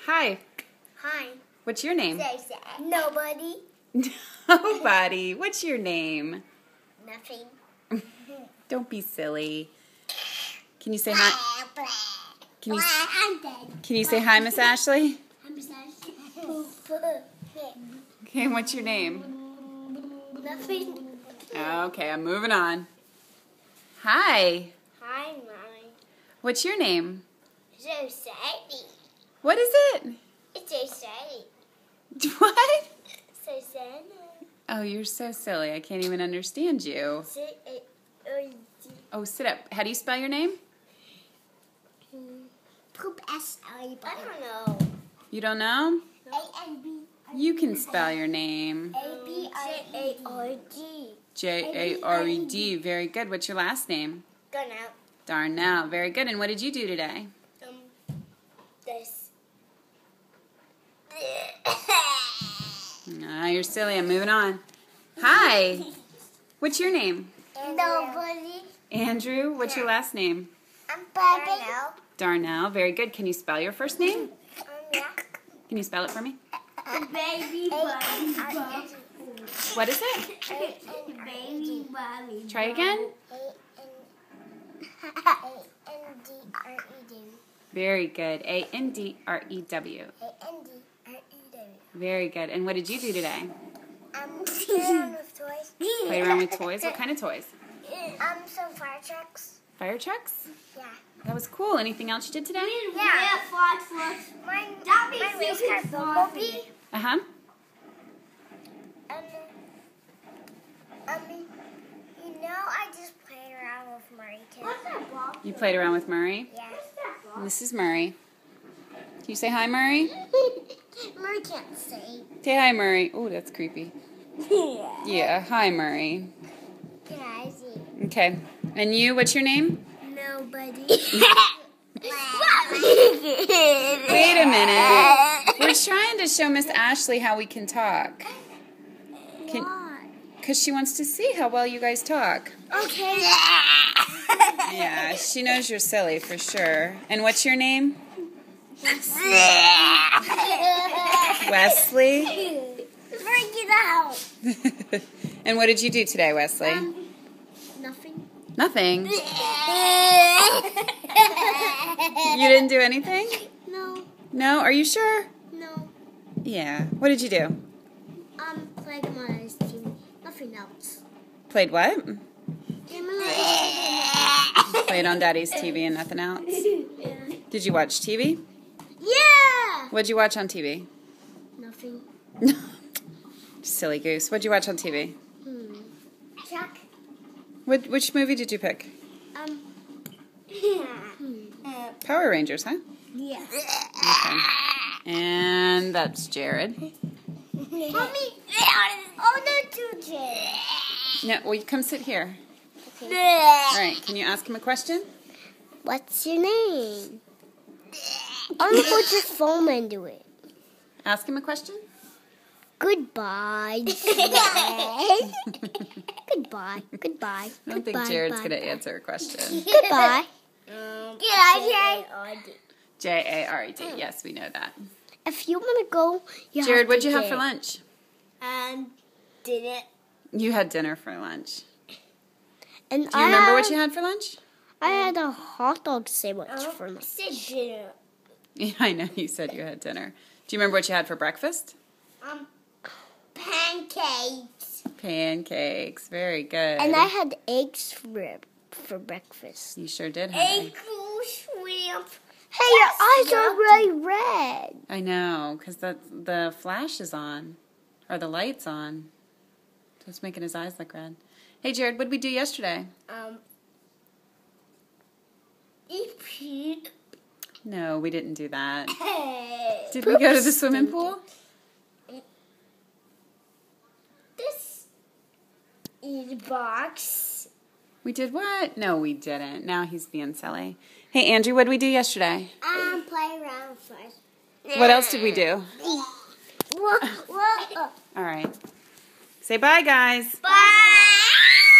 Hi. Hi. What's your name? Nobody. Nobody. What's your name? Nothing. Don't be silly. Can you say hi? Can you say hi, Miss Ashley? Okay, what's your name? Nothing. Okay, I'm moving on. Hi. Hi, Mommy. What's your name? So saddy. What is it? It's so saddy. What? So sad. Oh, you're so silly. I can't even understand you. Oh, sit up. How do you spell your name? Poop S-I. I don't know. You don't know? A-N-B. You can spell your name. A-B-I-J-A-R-D. J-A-R-E-D. Very good. What's your last name? Darnell. Darnell. Very good. And what did you do today? This. You're silly. I'm moving on. Hi. What's your name? Nobody. Andrew. What's your last name? I'm Darnell. Darnell. Very good. Can you spell your first name? Yeah. Can you spell it for me? Baby Bobby. What is it? Baby Bobby. Try again. A-N-D-R-E-W. Very good. A-N-D-R-E-W. A-N-D-R-E-W. Very good. And what did you do today? Play around with toys. Play around with toys? What kind of toys? Some fire trucks. Fire trucks? Yeah. That was cool. Anything else you did today? Yeah. Mine race car Bumblebee. Uh-huh. I just played around with Murray too. What's that ball? You played around with Murray? Yeah. And this is Murray. Can you say hi, Murray? Murray can't say. Say hi, Murray. Oh, that's creepy. Yeah, hi, Murray. Can I see? Okay. And you, what's your name? Nobody. Wait a minute. We're trying to show Miss Ashley how we can talk. Why? Because she wants to see how well you guys talk. Okay. Yeah, she knows you're silly for sure. And what's your name? Wesley. Bring it out. And what did you do today, Wesley? Nothing. Nothing. You didn't do anything? No. No? Are you sure? No. Yeah. What did you do? Played on his team. Nothing else. Played what? Played on Daddy's TV and nothing else? Yeah. Did you watch TV? Yeah. What'd you watch on TV? Nothing. Silly goose. What'd you watch on TV? Chuck. Which movie did you pick? Power Rangers, huh? Yeah. Okay. And that's Jared. Mommy. Oh, no, Tuesday. No, well, you come sit here. Okay. All right. Can you ask him a question? What's your name? I'm gonna put your phone into it. Ask him a question? Goodbye. Goodbye. Goodbye. I don't think Jared's going to answer a question. Goodbye. J-A-R-E-D. Yes, we know that. If you want to go, Jared, what'd you have for lunch? Didn't. You had dinner for lunch. And Do you remember what you had for lunch? I had a hot dog sandwich for lunch. Yeah, I know you said you had dinner. Do you remember what you had for breakfast? Pancakes. Pancakes. Very good. And I had eggs for breakfast. You sure did, honey. Shrimp. Hey, your eyes are really red. I know, because the flash is on. Or the light's on. So it's making his eyes look red. Hey, Jared, what did we do yesterday? Eat. No, we didn't do that. Did we go to the swimming pool? This is a box. We did what? No, we didn't. Now he's being silly. Hey, Andrew, what did we do yesterday? Play around first. What else did we do? Whoa. All right. Say bye, guys. Bye.